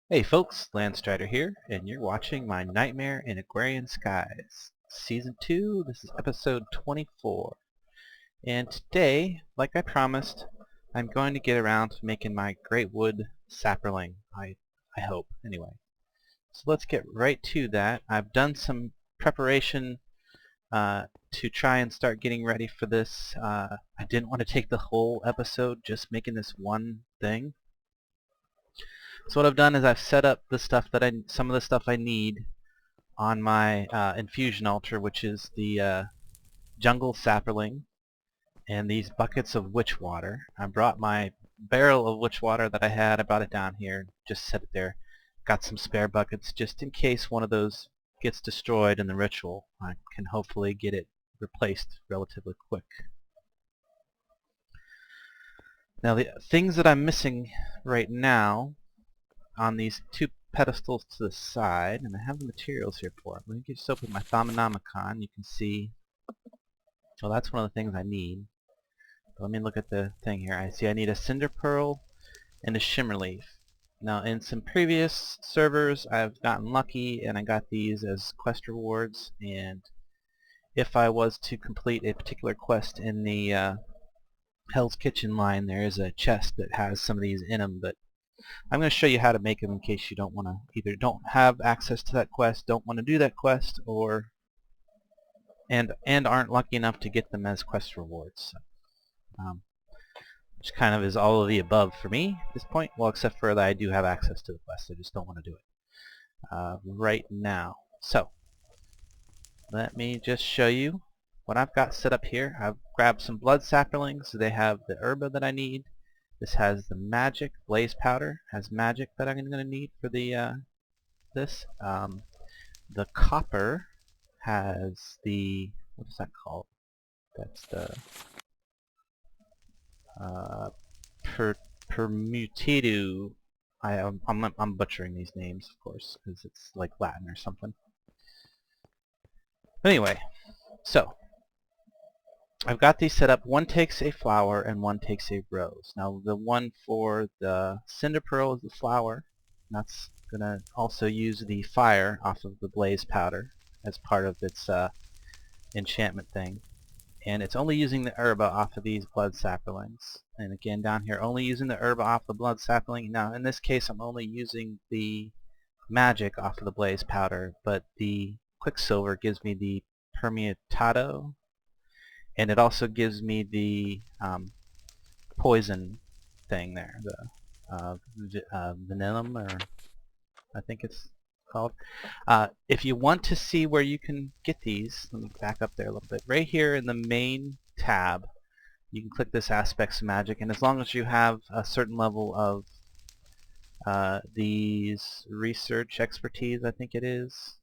Hey folks, Landstryder here, and you're watching my Nightmare in Agrarian Skies, Season 2, this is episode 24. And today, like I promised, I'm going to get around to making my greatwood sapling, I hope, anyway. So let's get right to that. I've done some preparation to try and start getting ready for this. I didn't want to take the whole episode just making this one thing. So what I've done is I've set up the stuff that some of the stuff I need on my infusion altar, which is the jungle sapling and these buckets of witch water. I brought my barrel of witch water that I had. I brought it down here, just set it there. Got some spare buckets just in case one of those gets destroyed in the ritual. I can hopefully get it replaced relatively quick. Now the things that I'm missing right now on these two pedestals to the side, and I have the materials here for it. Let me just open my Thaumonomicon. You can see, well, that's one of the things I need. But let me look at the thing here. I see I need a cinder pearl and a shimmer leaf. Now in some previous servers I've gotten lucky and I got these as quest rewards, and if I was to complete a particular quest in the Hell's Kitchen line, there is a chest that has some of these in them, but I'm going to show you how to make them in case you don't want to, either don't have access to that quest, don't want to do that quest, or and aren't lucky enough to get them as quest rewards. So, which kind of is all of the above for me at this point. Well, except for that I do have access to the quest, I just don't want to do it right now. So let me just show you what I've got set up here. I've grabbed some blood saplings. They have the herba that I need. This has the magic blaze powder, has magic that I'm going to need for the this. The copper has the, what is that called? That's the per, permutative. I'm butchering these names, of course, because it's like Latin or something. Anyway, so I've got these set up. One takes a flower and one takes a rose. Now the one for the cinder pearl is the flower. That's gonna also use the fire off of the blaze powder as part of its enchantment thing. And it's only using the herba off of these blood saplings. And again down here, only using the herba off the blood sapling. Now in this case I'm only using the magic off of the blaze powder, but the quicksilver gives me the permutado, and it also gives me the poison thing there, the venom, or I think it's called. If you want to see where you can get these, let me back up there a little bit. Right here in the main tab, you can click this Aspects of Magic, and as long as you have a certain level of these research expertise, I think it is,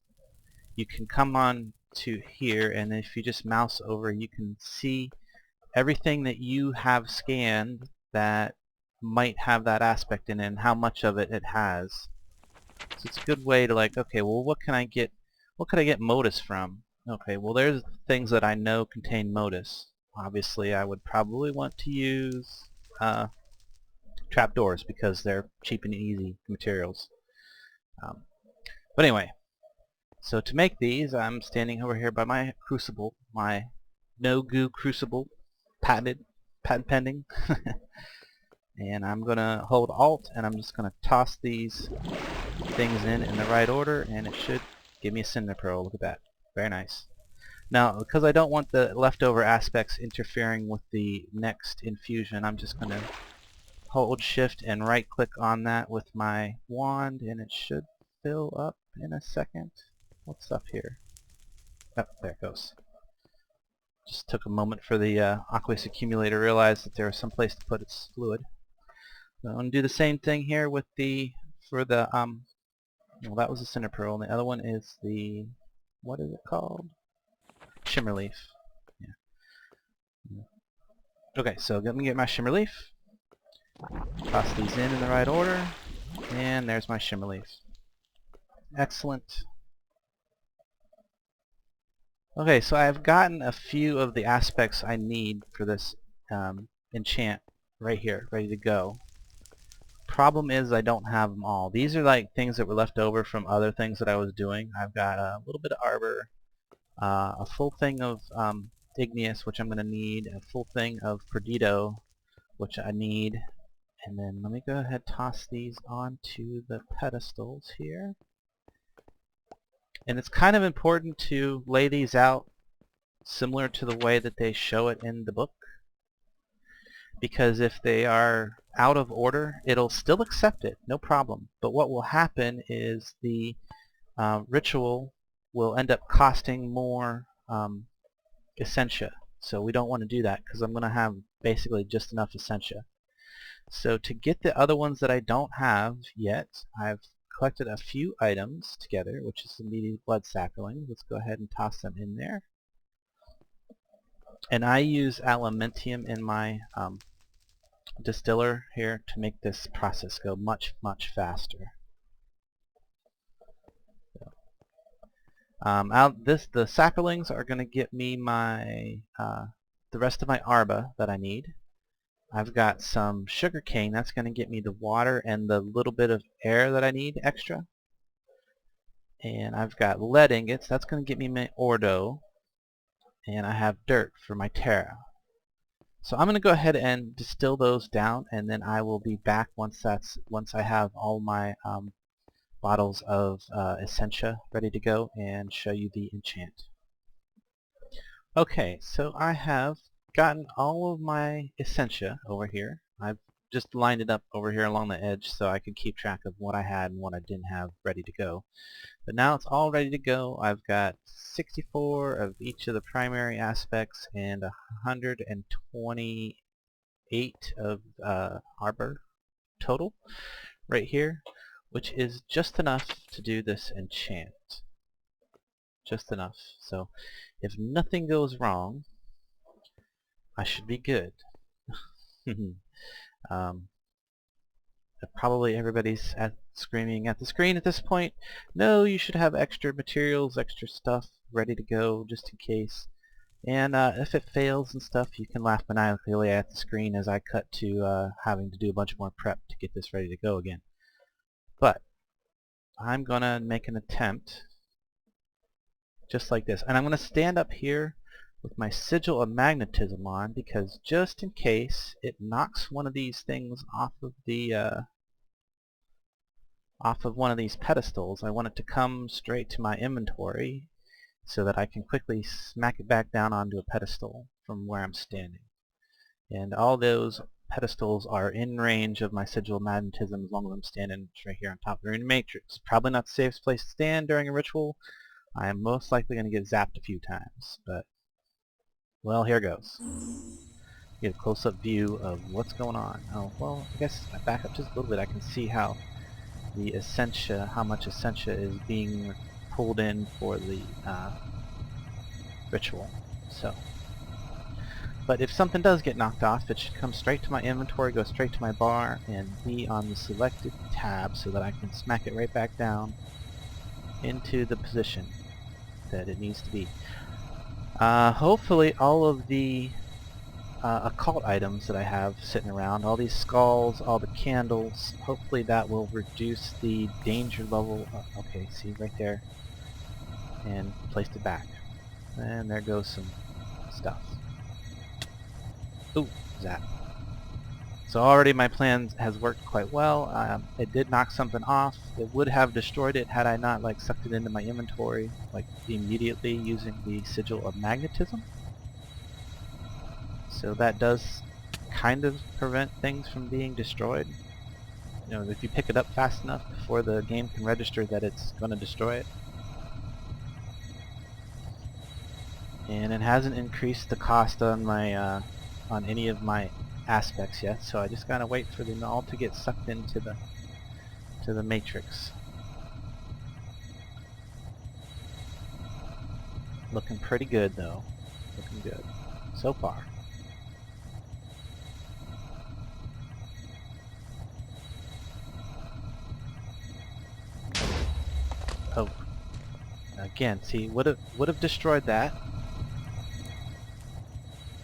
you can come on to here, and if you just mouse over, you can see everything that you have scanned that might have that aspect in it and how much of it it has. So it's a good way to, like, okay, well, what can I get modus from? Okay, well, there's things that I know contain modus. Obviously I would probably want to use trapdoors because they're cheap and easy materials. But anyway, so to make these, I'm standing over here by my crucible, my no-goo crucible, patent pending. And I'm gonna hold Alt, and I'm just gonna toss these things in the right order, and it should give me a cinder pearl. Look at that, very nice. Now, because I don't want the leftover aspects interfering with the next infusion, I'm just gonna hold Shift and right-click on that with my wand, and it should fill up in a second. What's up here? Oh, there it goes. Just took a moment for the aqueous accumulator to realize that there was some place to put its fluid. So I'm going to do the same thing here with the, well, that was the cinder pearl, and the other one is the, what is it called? Shimmer leaf. Yeah. Okay, so let me get my shimmer leaf. Toss these in the right order, and there's my shimmer leaf. Excellent. Okay, so I've gotten a few of the aspects I need for this enchant right here, ready to go. Problem is I don't have them all. These are like things that were left over from other things that I was doing. I've got a little bit of arbor, a full thing of igneous, which I'm going to need, a full thing of perdido, which I need, and then let me go ahead and toss these onto the pedestals here. And it's kind of important to lay these out similar to the way that they show it in the book, because if they are out of order, it'll still accept it, no problem. But what will happen is the ritual will end up costing more essentia. So we don't want to do that, because I'm going to have basically just enough essentia. So to get the other ones that I don't have yet, I've collected a few items together, which is the meaty blood sapling. Let's go ahead and toss them in there. And I use aluminium in my distiller here to make this process go much faster. The saplings are going to get me my the rest of my arba that I need. I've got some sugar cane, that's going to get me the water and the little bit of air that I need extra. And I've got lead ingots, that's going to get me my ordo. And I have dirt for my terra. So I'm going to go ahead and distill those down, and then I will be back once I have all my bottles of essentia ready to go and show you the enchant. Okay, so I have gotten all of my essentia over here. I've just lined it up over here along the edge so I can keep track of what I had and what I didn't have ready to go. But now it's all ready to go. I've got 64 of each of the primary aspects and 128 of arbor total right here, which is just enough to do this enchant. Just enough. So if nothing goes wrong, I should be good. Probably everybody's screaming at the screen at this point, no, you should have extra materials, extra stuff ready to go just in case. And if it fails and stuff, you can laugh maniacally at the screen as I cut to having to do a bunch more prep to get this ready to go again. But I'm going to make an attempt just like this. And I'm going to stand up here with my sigil of magnetism on, because just in case it knocks one of these things off of the one of these pedestals, I want it to come straight to my inventory so that I can quickly smack it back down onto a pedestal from where I'm standing. And all those pedestals are in range of my sigil of magnetism as long as I'm standing right here on top of the rune matrix. Probably not the safest place to stand during a ritual. I am most likely going to get zapped a few times, but well, here goes. Get a close-up view of what's going on. Oh, well, I guess if I back up just a little bit, I can see how the essentia, how much essentia is being pulled in for the ritual. So, but if something does get knocked off, it should come straight to my inventory, go straight to my bar, and be on the selected tab so that I can smack it right back down into the position that it needs to be. Hopefully all of the occult items that I have sitting around, all these skulls, all the candles, hopefully that will reduce the danger level. Okay, see right there, and placed it back, and there goes some stuff. Ooh, zap. So already my plan has worked quite well. It did knock something off. It would have destroyed it had I not sucked it into my inventory immediately using the sigil of magnetism. So that does kind of prevent things from being destroyed. You know, if you pick it up fast enough before the game can register that it's going to destroy it. And it hasn't increased the cost on my on any of my aspects yet, so I just gotta wait for them all to get sucked into the matrix. Looking pretty good though. Looking good so far. Oh, again, see, would have destroyed that,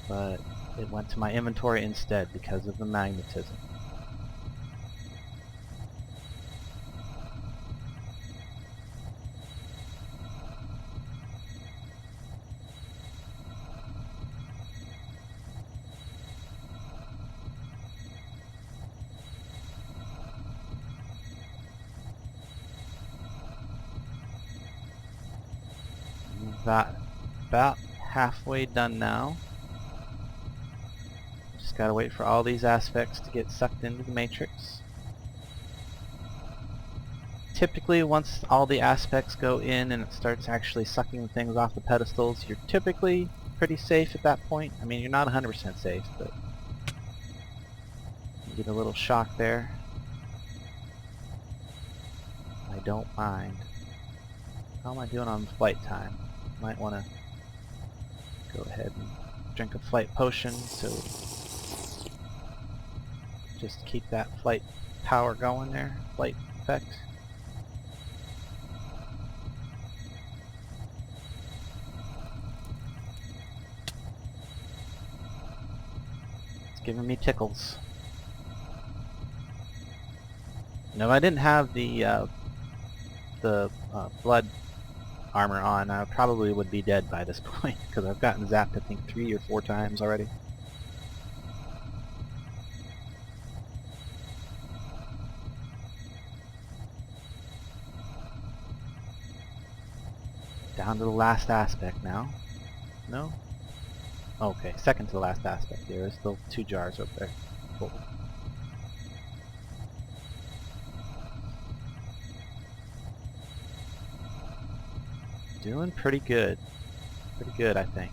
but it went to my inventory instead because of the magnetism. About halfway done now. Just gotta wait for all these aspects to get sucked into the matrix. Typically, once all the aspects go in and it starts actually sucking things off the pedestals, you're typically pretty safe at that point. I mean, you're not 100% safe, but you get a little shock there. I don't mind. How am I doing on flight time? Might want to go ahead and drink a flight potion to just keep that flight power going there, flight effect. It's giving me tickles. Now, if I didn't have the blood armor on, I probably would be dead by this point, because I've gotten zapped I think 3 or 4 times already. Down to the last aspect now. No? Okay, second to the last aspect here. There's still 2 jars over there full. Doing pretty good. Pretty good, I think.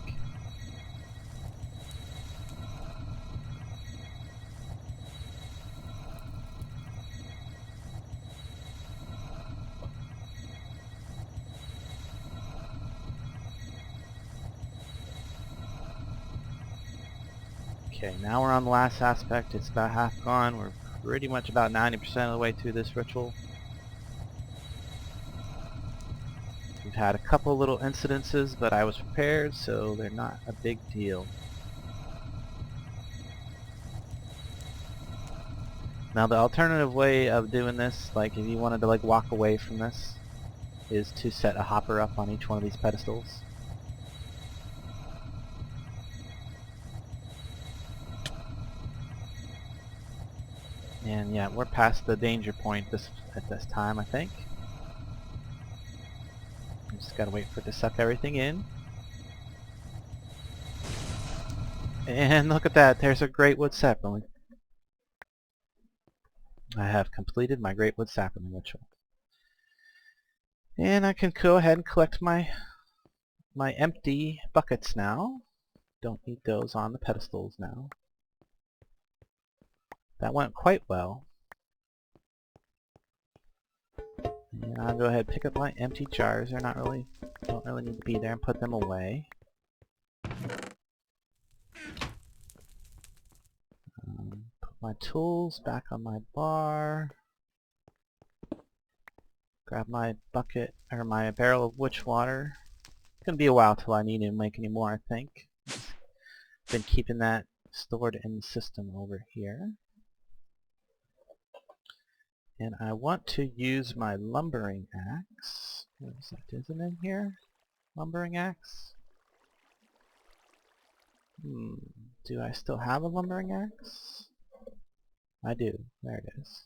Okay, now we're on the last aspect. It's about half gone. We're pretty much about 90% of the way through this ritual. We've had a couple little incidences, but I was prepared, so they're not a big deal. Now the alternative way of doing this, like if you wanted to like walk away from this, is to set a hopper up on each one of these pedestals. And yeah, we're past the danger point at this time, I think. Just gotta wait for it to suck everything in. And look at that, there's a greatwood sapling. I have completed my greatwood sapling ritual. And I can go ahead and collect my empty buckets now. Don't need those on the pedestals now. That went quite well. And I'll go ahead and pick up my empty jars. They're not really, don't really need to be there, and put them away. Put my tools back on my bar. Grab my bucket, or my barrel of witch water. It's gonna be a while till I need to make any more, I think. Been keeping that stored in the system over here. And I want to use my lumbering axe. What is that? Is it in here? Lumbering axe? Do I still have a lumbering axe? I do. There it is.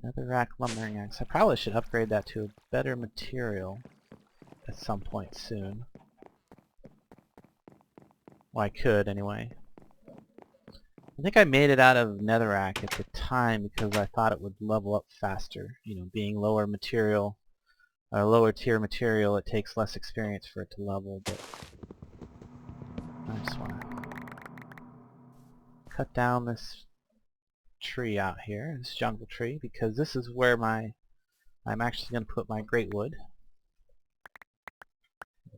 Another rack lumbering axe. I probably should upgrade that to a better material at some point soon. Well, I could anyway. I think I made it out of netherrack at the time because I thought it would level up faster. You know, being lower material, or lower tier material, it takes less experience for it to level, but I just want to cut down this tree out here, this jungle tree, because this is where I'm actually going to put my greatwood.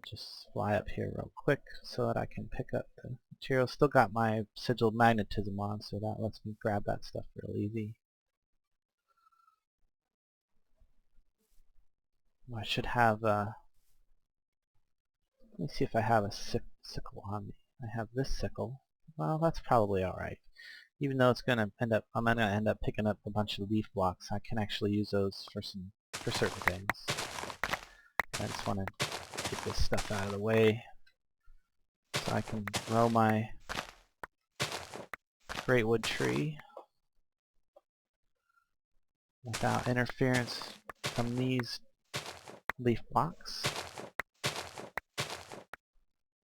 Just fly up here real quick so that I can pick up the material. Still got my sigiled magnetism on, so that lets me grab that stuff real easy. I should have let me see if I have a sickle on me. I have this sickle. Well, that's probably alright. Even though it's gonna end up, I'm gonna end up picking up a bunch of leaf blocks, I can actually use those for certain things. I just want to get this stuff out of the way so I can grow my greatwood tree without interference from these leaf blocks.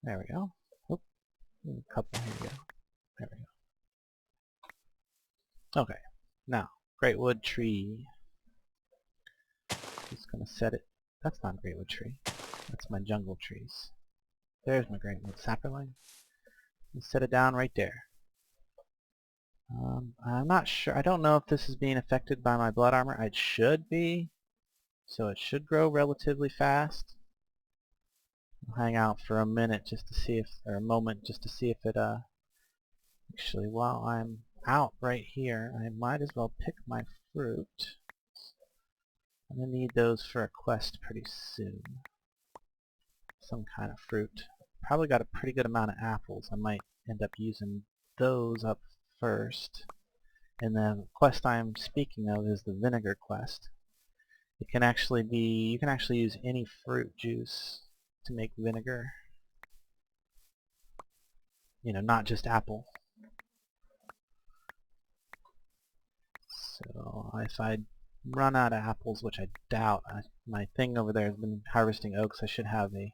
There we go. Oop, a couple, here we go. There we go. Okay, now, greatwood tree. Just gonna set it. That's not a greatwood tree. That's my jungle trees. There's my greatwood sapling. Set it down right there. I'm not sure. I don't know if this is being affected by my blood armor. It should be. So it should grow relatively fast. I'll hang out for a minute just to see if, or a moment just to see if it, actually while I'm out right here, I might as well pick my fruit. I'm going to need those for a quest pretty soon. Some kind of fruit. Probably got a pretty good amount of apples. I might end up using those up first. And the quest I'm speaking of is the vinegar quest. It can actually be, you can actually use any fruit juice to make vinegar. You know, not just apple. So if I run out of apples, which I doubt, my thing over there has been harvesting oaks, I should have a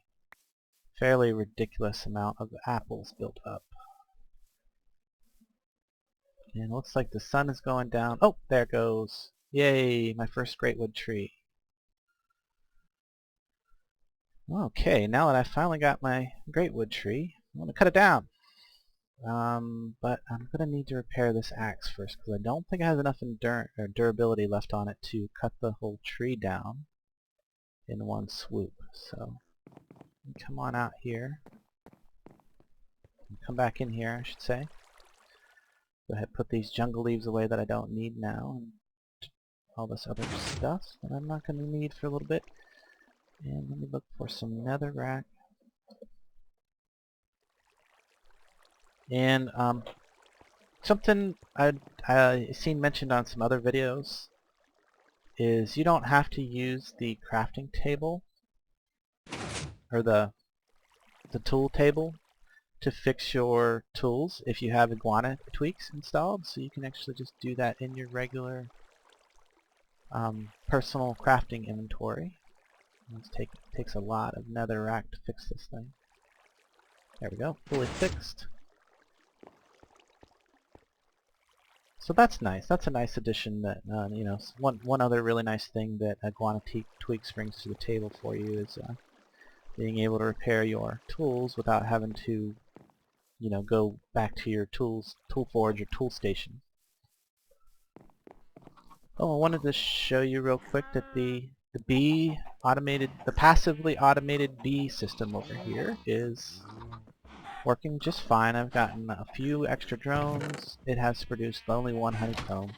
fairly ridiculous amount of apples built up. And it looks like the sun is going down. Oh, there it goes. Yay, my first greatwood tree. Okay, now that I finally got my greatwood tree, I'm going to cut it down. But I'm going to need to repair this axe first, because I don't think it has enough durability left on it to cut the whole tree down in one swoop. So, come on out here. Come back in here, I should say. Go ahead and put these jungle leaves away that I don't need now, and all this other stuff that I'm not going to need for a little bit. And let me look for some netherrack. And something I seen mentioned on some other videos is you don't have to use the crafting table or the tool table to fix your tools if you have iguana tweaks installed. So you can actually just do that in your regular personal crafting inventory. It takes a lot of netherrack to fix this thing. There we go, fully fixed. So that's nice. That's a nice addition. That you know, one other really nice thing that Iguana Tweaks brings to the table for you is being able to repair your tools without having to, you know, go back to your tool forge or tool station. Oh, I wanted to show you real quick that the passively automated bee system over here is working just fine. I've gotten a few extra drones. It has produced only one honeycomb.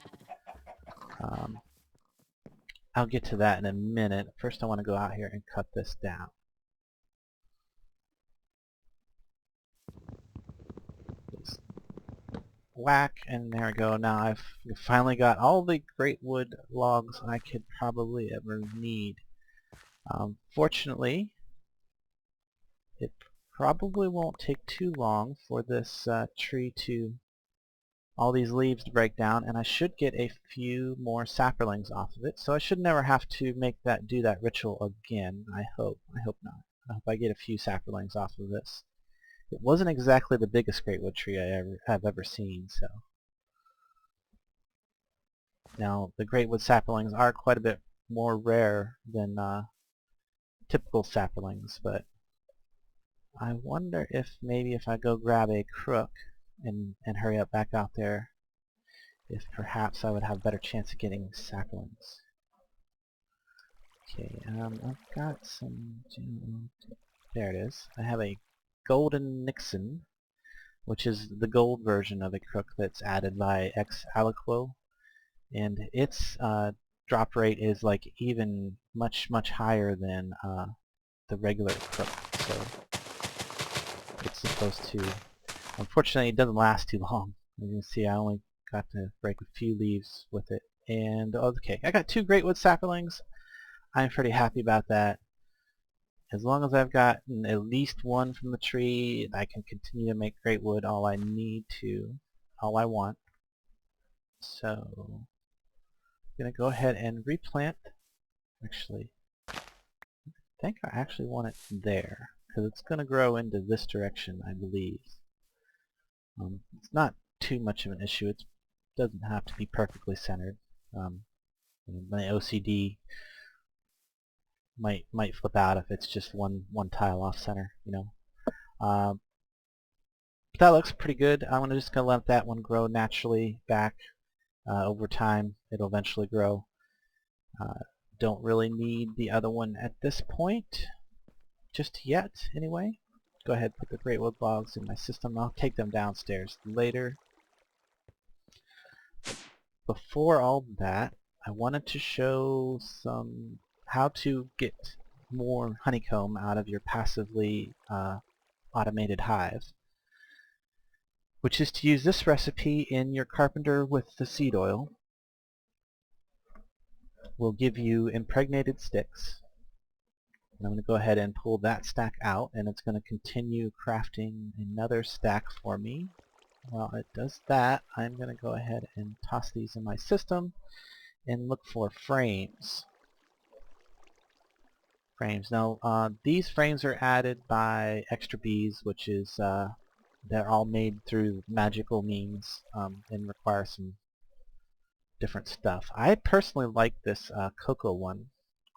I'll get to that in a minute. First I want to go out here and cut this down. Just whack, and there we go. Now I've finally got all the greatwood logs I could probably ever need. Fortunately, it probably won't take too long for this tree to, all these leaves to break down, and I should get a few more saplings off of it, so I should never have to do that ritual again. I hope not. I hope I get a few saplings off of this. It wasn't exactly the biggest greatwood tree I have ever seen, so. Now, the greatwood saplings are quite a bit more rare than typical saplings, but I wonder if maybe if I go grab a crook and hurry up back out there, if perhaps I would have a better chance of getting saplings. Okay, I've got some, there it is. I have a golden Nixon, which is the gold version of a crook that's added by Aliquo, and its drop rate is like even much higher than the regular crook. So it's supposed to, unfortunately it doesn't last too long. As you can see, I only got to break a few leaves with it. And okay, I got 2 greatwood saplings. I'm pretty happy about that. As long as I've gotten at least one from the tree, I can continue to make greatwood all I want. So I'm going to go ahead and replant. Actually, I think I actually want it there. because it's going to grow into this direction, I believe. It's not too much of an issue. It doesn't have to be perfectly centered. My OCD might flip out if it's just one tile off center, you know. But that looks pretty good. I'm just gonna let that one grow naturally back. Over time, it'll eventually grow. Don't really need the other one at this point, just yet, anyway. Go ahead, put the greatwood logs in my system. I'll take them downstairs later. Before all that, I wanted to show how to get more honeycomb out of your passively automated hive, which is to use this recipe in your carpenter with the seed oil. Will give you impregnated sticks. And I'm going to go ahead and pull that stack out, and it's going to continue crafting another stack for me. While it does that, I'm going to go ahead and toss these in my system and look for frames. Now, these frames are added by Extra Bees, which is they're all made through magical means and require some different stuff. I personally like this cocoa one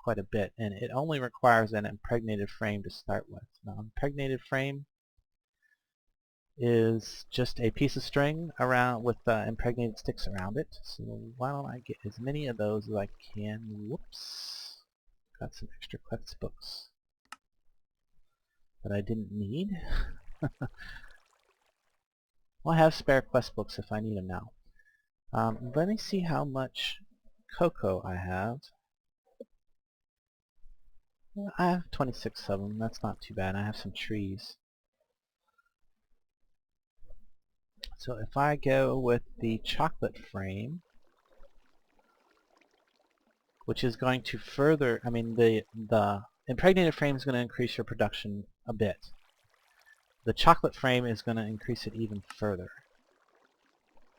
quite a bit, and it only requires an impregnated frame to start with. Now, impregnated frame is just a piece of string around with impregnated sticks around it. So why don't I get as many of those as I can? Whoops. Got some extra quest books that I didn't need. Well, I have spare quest books if I need them now. Let me see how much cocoa I have. Well, I have 26 of them. That's not too bad. I have some trees. So if I go with the chocolate frame, which is going to further, I mean the impregnated frame is going to increase your production a bit. The chocolate frame is going to increase it even further.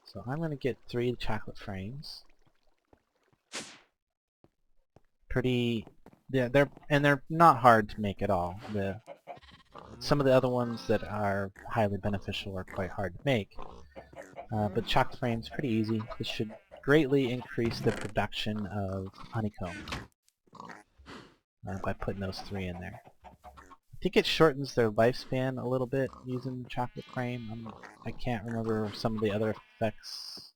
So I'm going to get 3 chocolate frames. They're not hard to make at all. Some of the other ones that are highly beneficial are quite hard to make. But chocolate frame's pretty easy. This should greatly increase the production of honeycomb by putting those 3 in there. I think it shortens their lifespan a little bit using the chocolate frame. I can't remember some of the other effects.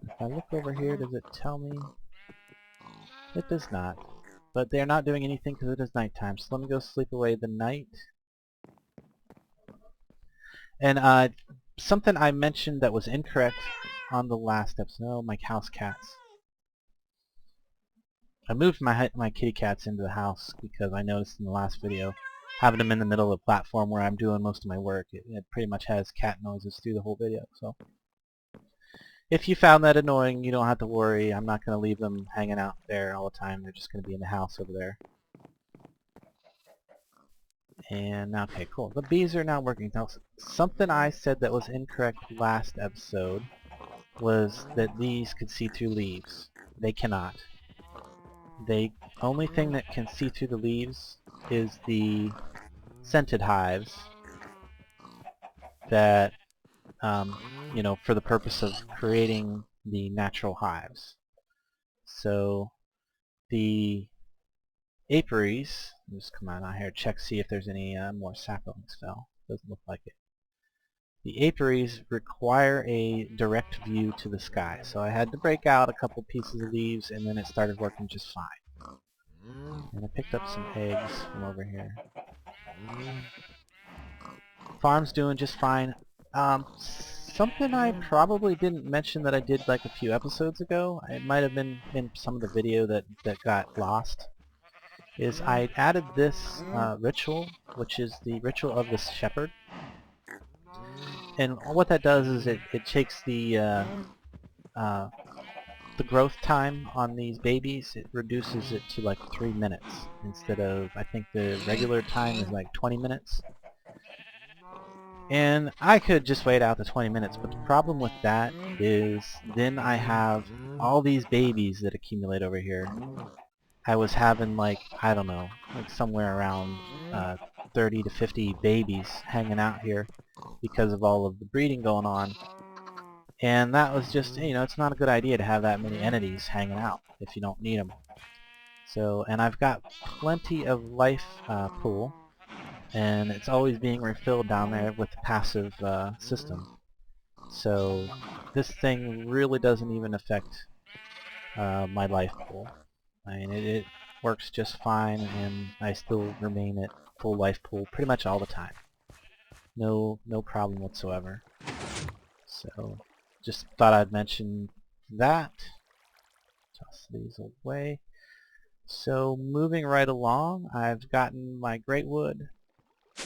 If I look over here, does it tell me? It does not. But they're not doing anything because it is nighttime. So let me go sleep away the night. And something I mentioned that was incorrect on the last episode. Oh, my house cats. I moved my kitty cats into the house because I noticed in the last video, having them in the middle of the platform where I'm doing most of my work, it pretty much has cat noises through the whole video. So if you found that annoying, you don't have to worry. I'm not going to leave them hanging out there all the time. They're just going to be in the house over there. And okay, cool. The bees are now working. Now, something I said that was incorrect last episode was that these could see through leaves. They cannot. The only thing that can see through the leaves is the scented hives that, you know, for the purpose of creating the natural hives. So the apiaries, just come on out here, check, see if there's any more saplings fell. Doesn't look like it. The apiaries require a direct view to the sky, so I had to break out a couple pieces of leaves and then it started working just fine. And I picked up some eggs from over here. Farm's doing just fine. Something I probably didn't mention that I did like a few episodes ago, it might have been in some of the video that got lost, is I added this ritual, which is the ritual of the shepherd. And what that does is it takes the growth time on these babies, it reduces it to like 3 minutes instead of, I think the regular time is like 20 minutes. And I could just wait out the 20 minutes, but the problem with that is then I have all these babies that accumulate over here. I was having like, I don't know, like somewhere around 30 to 50 babies hanging out here because of all of the breeding going on. And that was just, you know, it's not a good idea to have that many entities hanging out if you don't need them. So, and I've got plenty of life pool, and it's always being refilled down there with the passive system. So this thing really doesn't even affect my life pool. I mean, it works just fine, and I still remain at full life pool pretty much all the time. No problem whatsoever. So just thought I'd mention that. Toss these away. So moving right along, I've gotten my greatwood.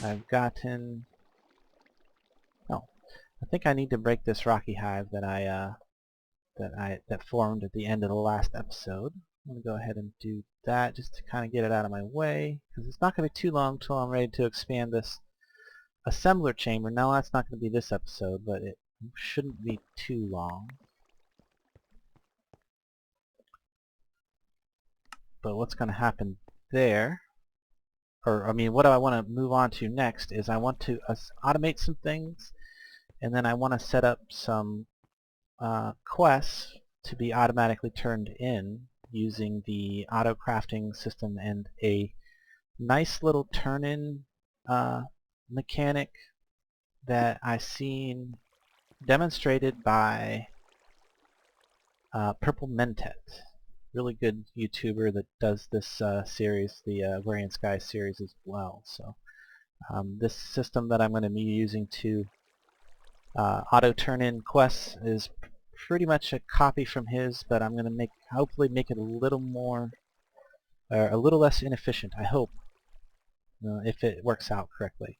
I've gotten... Oh, I think I need to break this rocky hive that that formed at the end of the last episode. I'm going to go ahead and do that just to kind of get it out of my way, because it's not going to be too long until I'm ready to expand this assembler chamber. Now that's not going to be this episode, but it shouldn't be too long. But what's going to happen there, or I mean what I want to move on to next is I want to automate some things, and then I want to set up some quests to be automatically turned in using the auto crafting system and a nice little turn-in mechanic that I've seen demonstrated by Purple Mentet, really good YouTuber that does this series, the Agrarian Skies series as well. So this system that I'm going to be using to auto turn-in quests is pretty much a copy from his, but I'm going to hopefully make it a little more, or a little less inefficient, I hope, if it works out correctly.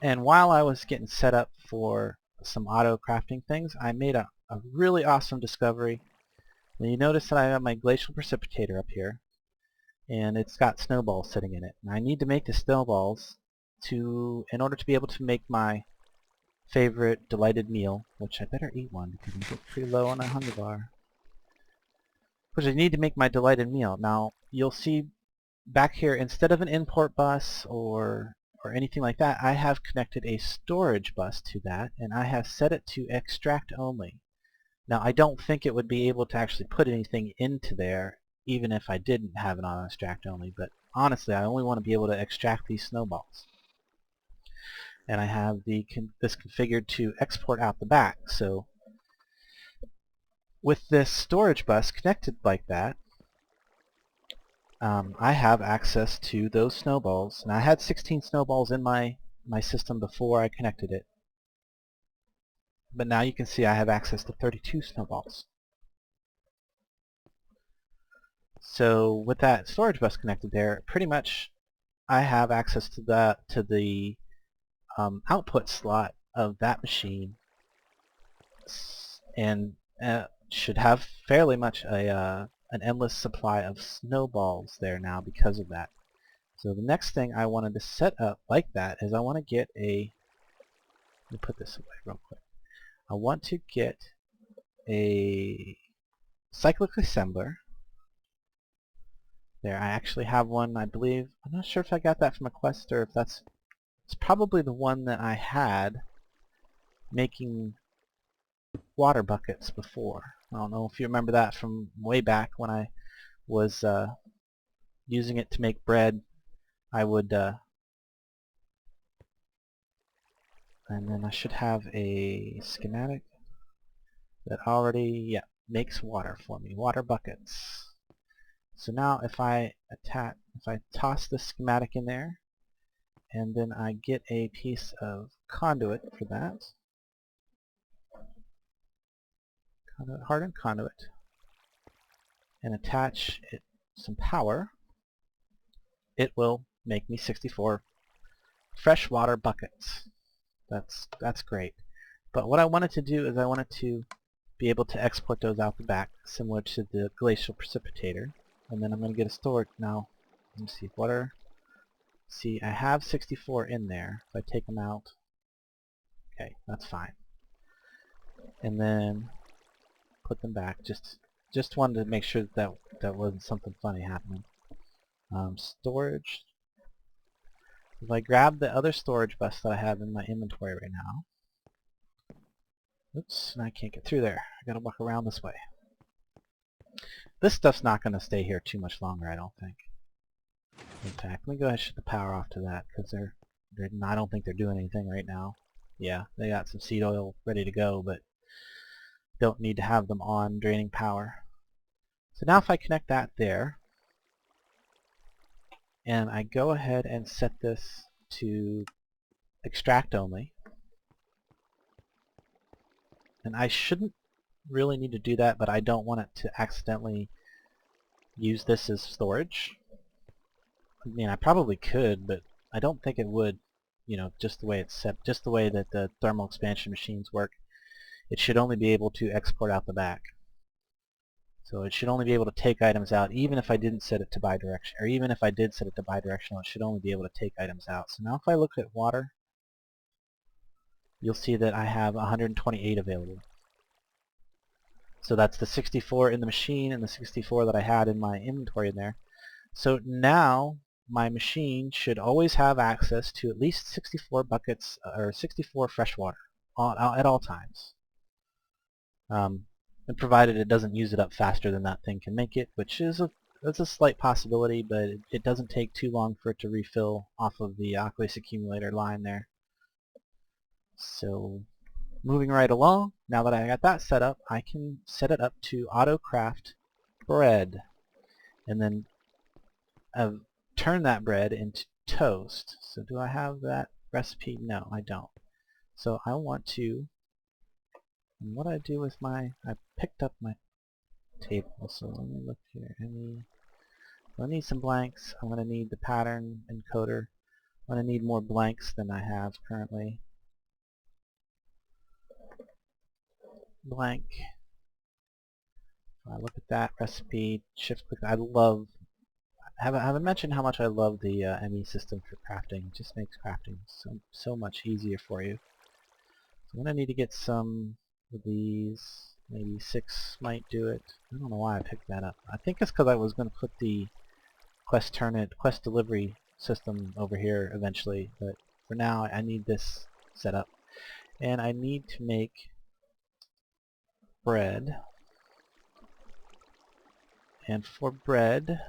And while I was getting set up for some auto crafting things, I made a really awesome discovery. Now you notice that I have my glacial precipitator up here, and it's got snowballs sitting in it. And I need to make the snowballs in order to be able to make my favorite delighted meal, which I better eat one because I'm getting pretty low on a hunger bar. Which I need to make my delighted meal. Now you'll see back here, instead of an import bus or anything like that, I have connected a storage bus to that, and I have set it to extract only. Now I don't think it would be able to actually put anything into there even if I didn't have it on extract only, but honestly I only want to be able to extract these snowballs. And I have this configured to export out the back. So with this storage bus connected like that, I have access to those snowballs. And I had 16 snowballs in my system before I connected it. But now you can see I have access to 32 snowballs. So with that storage bus connected there, pretty much I have access to the output slot of that machine, and should have fairly much an endless supply of snowballs there now because of that. So the next thing I wanted to set up like that is I want to get a, let me put this away real quick. I want to get a cyclic assembler. There, I actually have one, I believe. I'm not sure if I got that from a quest or if it's probably the one that I had making water buckets before. I don't know if you remember that from way back when I was using it to make bread. I would, and then I should have a schematic that already, makes water for me, water buckets. So now if I toss the schematic in there, and then I get a piece of conduit for that, hardened conduit, and attach it some power, it will make me 64 freshwater buckets. That's great. But what I wanted to do is I wanted to be able to export those out the back, similar to the glacial precipitator. And then I'm going to get a storage now. Let me see, water. See, I have 64 in there. If I take them out, okay, that's fine. And then put them back. Just wanted to make sure that that wasn't something funny happening. Storage. If I grab the other storage bus that I have in my inventory right now, oops, and I can't get through there. I gotta walk around this way. This stuff's not gonna stay here too much longer, I don't think. In fact, let me go ahead and shut the power off to that, because I don't think they're doing anything right now. Yeah, they got some seed oil ready to go, but don't need to have them on draining power. So now if I connect that there, and I go ahead and set this to extract only, and I shouldn't really need to do that, but I don't want it to accidentally use this as storage. I mean, I probably could, but I don't think it would, you know, just the way it's set, just the way that the thermal expansion machines work. It should only be able to export out the back. So it should only be able to take items out, even if I didn't set it to bidirectional, or even if I did set it to bidirectional, it should only be able to take items out. So now if I look at water, you'll see that I have 128 available. So that's the 64 in the machine and the 64 that I had in my inventory in there. So now my machine should always have access to at least 64 buckets or 64 fresh water at all times. And provided it doesn't use it up faster than that thing can make it, which is a slight possibility, but it doesn't take too long for it to refill off of the aqueous accumulator line there. So moving right along, now that I got that set up, I can set it up to auto craft bread, and then turn that bread into toast. So do I have that recipe? No, I don't. So I want to, and what I do with I picked up my table, so let me look here. I need some blanks. I'm going to need the pattern encoder. I'm going to need more blanks than I have currently. Blank. I look at that recipe, shift click. I haven't mentioned how much I love the ME system for crafting. It just makes crafting so much easier for you. So I'm going to need to get some of these. Maybe 6 might do it. I don't know why I picked that up. I think it's because I was going to put the quest delivery system over here eventually, but for now I need this set up. And I need to make bread. And for bread,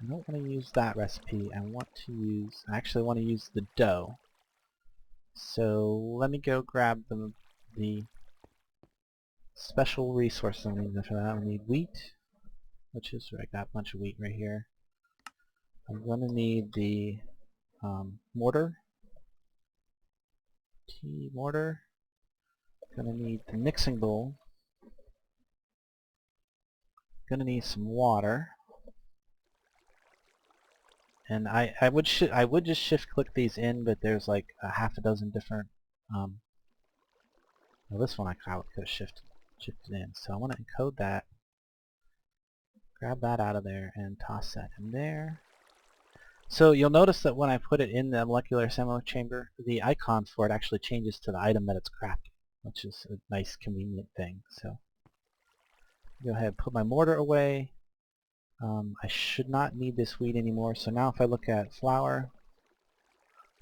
I don't want to use that recipe. I actually want to use the dough. So let me go grab the special resources I need for that. I need wheat, which is, I got a bunch of wheat right here. I'm going to need the mortar, tea mortar. I'm going to need the mixing bowl. I'm going to need some water. And I would just shift click these in, but there's like a half a dozen different. Well, this one I could have shifted in. So I want to encode that. Grab that out of there and toss that in there. So you'll notice that when I put it in the molecular assembly chamber, the icon for it actually changes to the item that it's crafting, which is a nice convenient thing. So go ahead and put my mortar away. I should not need this wheat anymore. So now if I look at flour,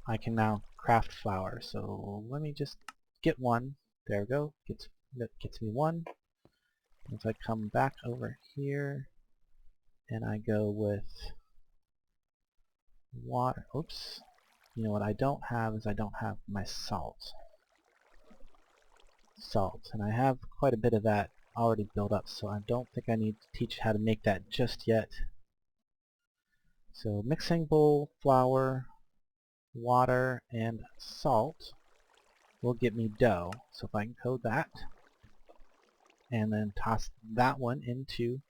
I can now craft flour. So let me just get one. There we go. That gets me one. If I come back over here and I go with water, oops, you know what I don't have is I don't have my salt, and I have quite a bit of that already built up, so I don't think I need to teach how to make that just yet. So mixing bowl, flour, water, and salt will get me dough. So if I can code that and then toss that one into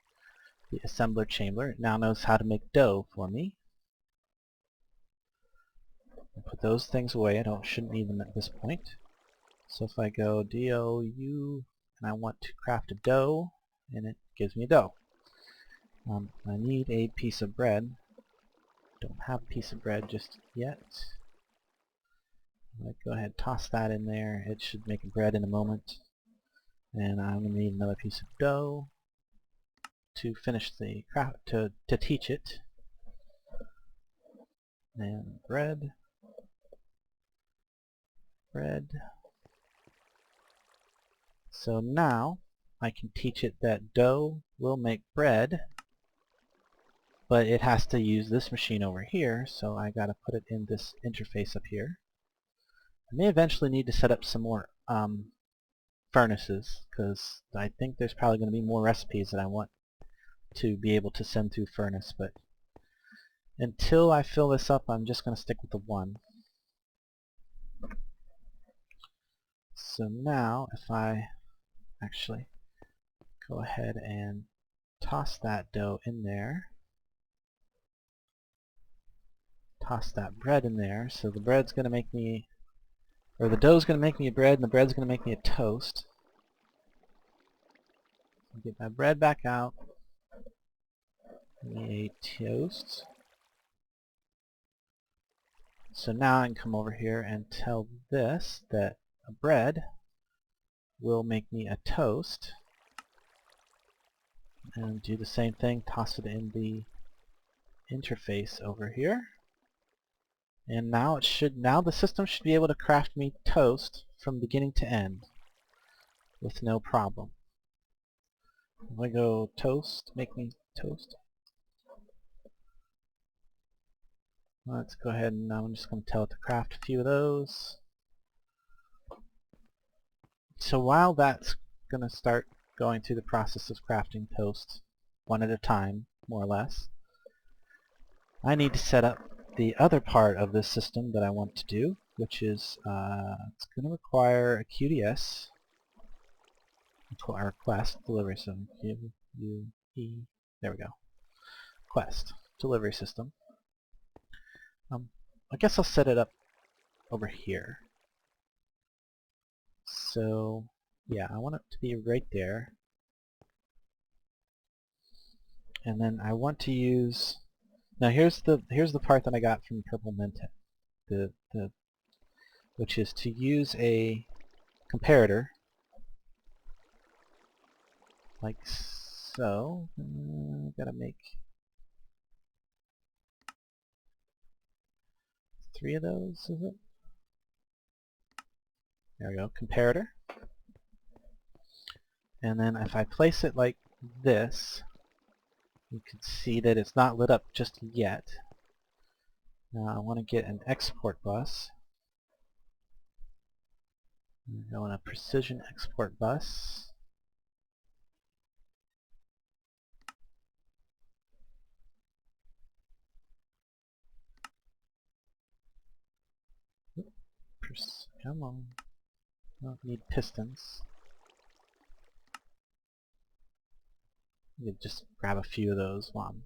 the assembler chamber, it now knows how to make dough for me. Put those things away. Shouldn't need them at this point. So if I go DOU and I want to craft a dough, and it gives me a dough. I need a piece of bread. Don't have a piece of bread just yet. I'll go ahead and toss that in there. It should make bread in a moment. And I'm going to need another piece of dough to finish the craft, to teach it. And bread. Bread. So now I can teach it that dough will make bread, but it has to use this machine over here, so I gotta put it in this interface up here. I may eventually need to set up some more furnaces, because I think there's probably going to be more recipes that I want to be able to send through furnace, but until I fill this up, I'm just going to stick with the one. So now if I actually go ahead and toss that dough in there, toss that bread in there, so the bread's going to make me, or the dough's going to make me a bread, and the bread's going to make me a toast. Get my bread back out, give me a toast. So now I can come over here and tell this that a bread will make me a toast, and do the same thing, toss it in the interface over here, and now the system should be able to craft me toast from beginning to end with no problem. If I go toast, make me toast. Let's go ahead and I'm just going to tell it to craft a few of those. So while that's going to start going through the process of crafting toast one at a time, more or less, I need to set up the other part of this system that I want to do, which is it's going to require a QDS, our quest delivery system. There we go. Quest delivery system. I guess I'll set it up over here. So yeah, I want it to be right there. And then I want to use, now here's the part that I got from Purple Minted, which is to use a comparator like so. Gotta make 3 of those, is it? There we go, comparator. And then if I place it like this, you can see that it's not lit up just yet. Now I want to get an export bus. I want a precision export bus. Come on. I don't need pistons. You just grab a few of those. One.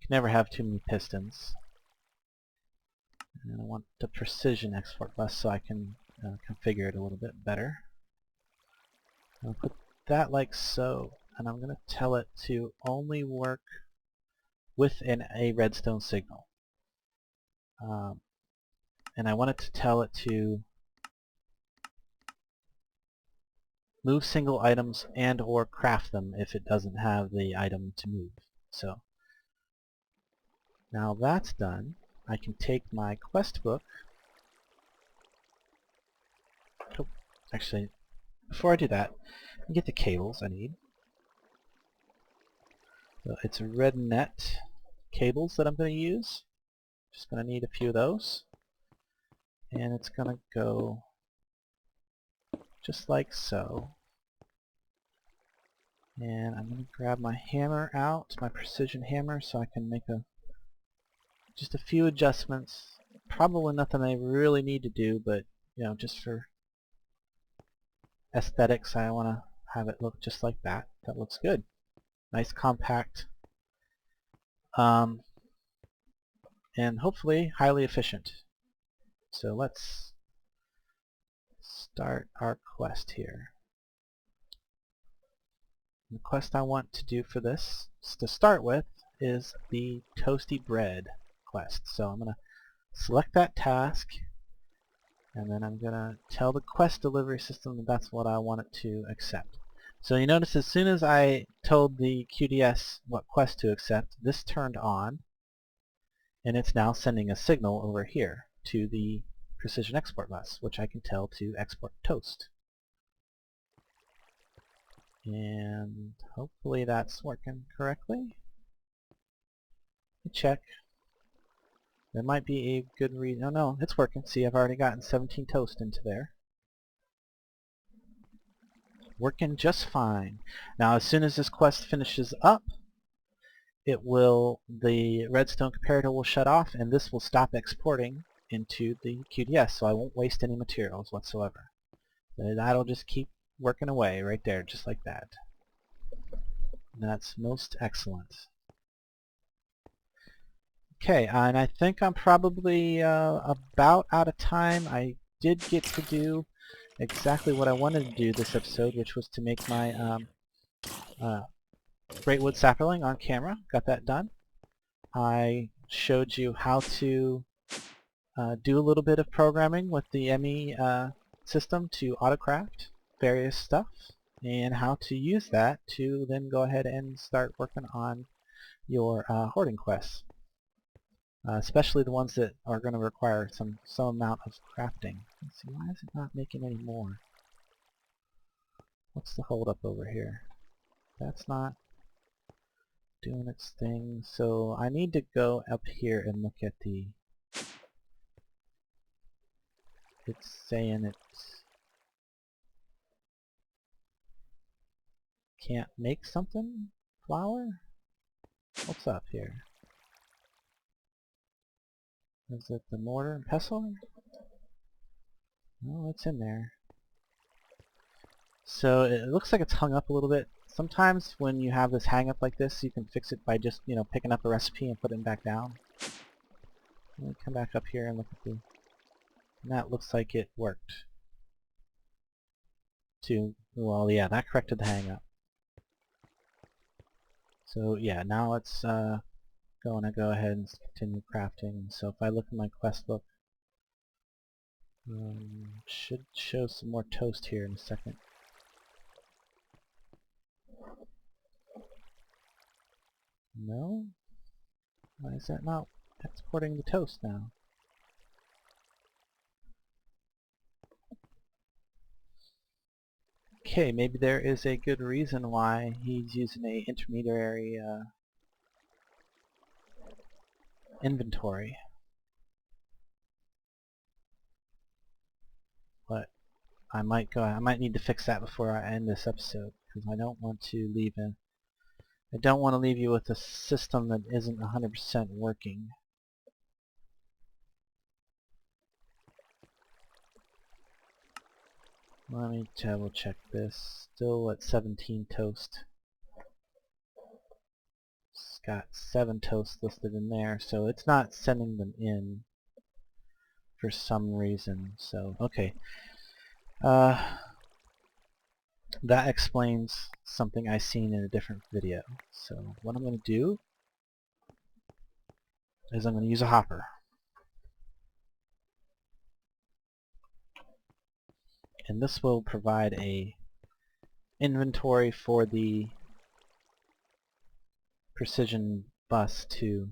You can never have too many pistons. And I want the precision export bus so I can configure it a little bit better. I'll put that like so, and I'm going to tell it to only work with a redstone signal. And I want it to tell it to move single items and or craft them if it doesn't have the item to move. So now that's done, I can take my quest book. Oh, actually, before I do that, I get the cables I need. So it's red net cables that I'm going to use. Just going to need a few of those. And it's going to go just like so. And I'm going to grab my hammer out, my precision hammer, so I can make just a few adjustments. Probably nothing I really need to do, but you know, just for aesthetics, I want to have it look just like that. That looks good. Nice, compact, and hopefully highly efficient. So let's start our quest here. The quest I want to do for this, to start with, is the toasty bread quest. So I'm going to select that task, and then I'm going to tell the quest delivery system that that's what I want it to accept. So you notice as soon as I told the QDS what quest to accept, this turned on, and it's now sending a signal over here to the precision export bus, which I can tell to export toast. And hopefully that's working correctly. Check. There might be a good reason. Oh no, it's working. See, I've already gotten 17 toast into there. Working just fine. Now as soon as this quest finishes up, the redstone comparator will shut off and this will stop exporting into the QDS, so I won't waste any materials whatsoever. That'll just keep working away right there, just like that. That's most excellent. Okay, and I think I'm probably about out of time. I did get to do exactly what I wanted to do this episode, which was to make my greatwood sapling on camera. Got that done. I showed you how to do a little bit of programming with the ME system to autocraft various stuff, and how to use that to then go ahead and start working on your hoarding quests. Especially the ones that are going to require some amount of crafting. Let's see, why is it not making any more? What's the hold up over here? That's not doing its thing, so I need to go up here and look at the... It's saying it can't make something? Flour? What's up here? Is it the mortar and pestle? No, it's in there. So it looks like it's hung up a little bit. Sometimes when you have this hang up like this, you can fix it by just, picking up a recipe and putting it back down. Let me come back up here and look at the... And that looks like it worked. Well, yeah, that corrected the hang up. So yeah, now it's going to go ahead and continue crafting. So if I look at my quest book, should show some more toast here in a second. No? Why is that not exporting the toast now? Okay, maybe there is a good reason why he's using a intermediary inventory. But I might need to fix that before I end this episode, because I don't want to leave you with a system that isn't 100% working. Let me double check this. Still at 17 toast. It's got 7 toast listed in there, so it's not sending them in for some reason. So, okay. That explains something I seen in a different video. So what I'm going to do is I'm going to use a hopper. And this will provide a inventory for the precision bus too.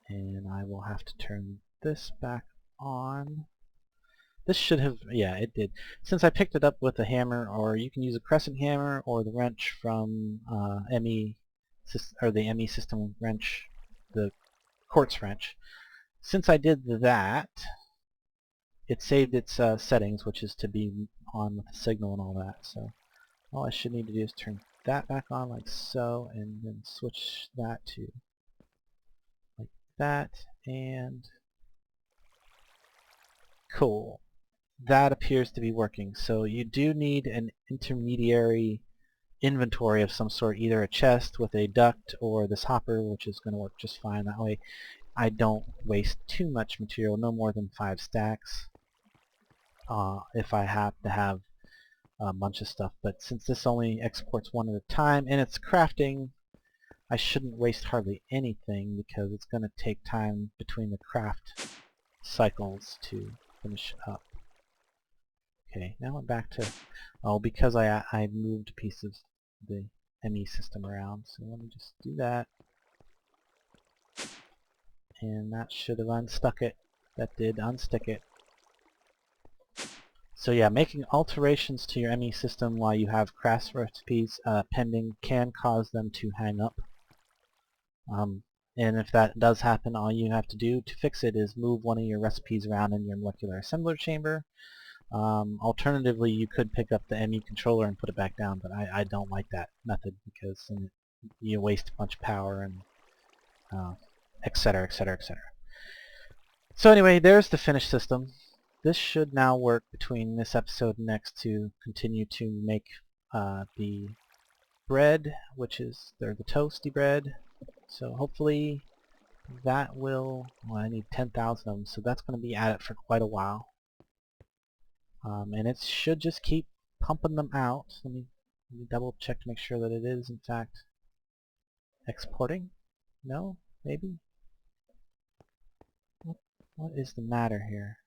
And I will have to turn this back on. This should have, yeah, it did. Since I picked it up with a hammer, or you can use a crescent hammer or the wrench from ME, or the ME system wrench, the quartz wrench. Since I did that, it saved its settings, which is to be on with the signal and all that. So all I should need to do is turn that back on like so, and then switch that to like that, and cool. That appears to be working. So you do need an intermediary inventory of some sort, either a chest with a duct or this hopper, which is going to work just fine. That way I don't waste too much material, no more than 5 stacks if I have to have a bunch of stuff. But since this only exports one at a time and it's crafting, I shouldn't waste hardly anything, because it's going to take time between the craft cycles to finish up. Okay, now I'm back to, because I moved pieces of the ME system around, so let me just do that. and that should have unstuck it. That did unstick it. So yeah, making alterations to your ME system while you have craft recipes pending can cause them to hang up. And if that does happen, all you have to do to fix it is move one of your recipes around in your molecular assembler chamber. Alternatively, you could pick up the ME controller and put it back down, but I don't like that method because then you waste a bunch of power and etc, etc, etc. So anyway, there's the finished system. This should now work between this episode and next to continue to make the bread, which is the toasty bread. So hopefully that will, well, I need 10,000 of them, so that's going to be at it for quite a while. And it should just keep pumping them out. Let me double check to make sure that it is in fact exporting. No? Maybe? What is the matter here?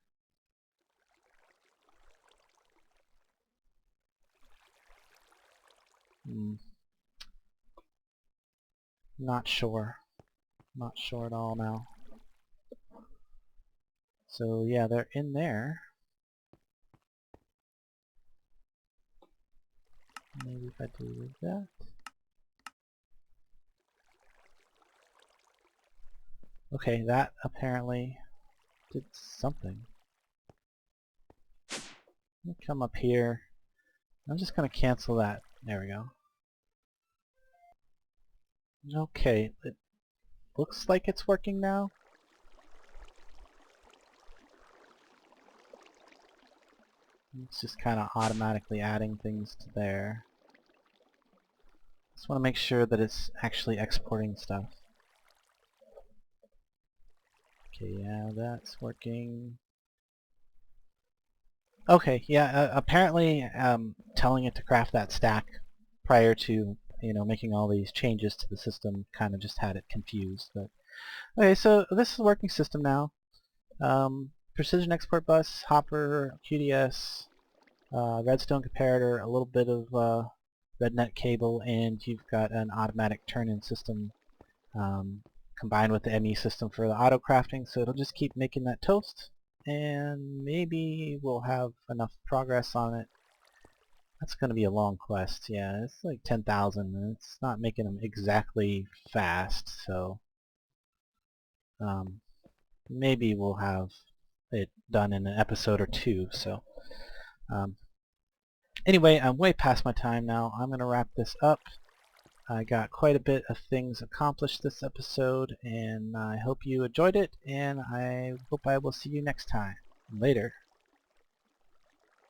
Not sure. Not sure at all now. So yeah, they're in there. Maybe if I do that. Okay, that apparently did something. Let me come up here. I'm just going to cancel that. There we go. Okay, it looks like it's working now. It's just kind of automatically adding things to there. Just want to make sure that it's actually exporting stuff. Okay, yeah, that's working. Okay, yeah, apparently telling it to craft that stack prior to, making all these changes to the system kind of just had it confused. But okay, so this is a working system now. Precision export bus, hopper, QDS, redstone comparator, a little bit of rednet cable, and you've got an automatic turn-in system combined with the ME system for the auto crafting, so it'll just keep making that toast, and maybe we'll have enough progress on it. That's going to be a long quest. Yeah, it's like 10,000, and it's not making them exactly fast, so maybe we'll have it done in an episode or two. So anyway, I'm way past my time now. I'm going to wrap this up. I got quite a bit of things accomplished this episode, and I hope you enjoyed it, and I hope I will see you next time. Later.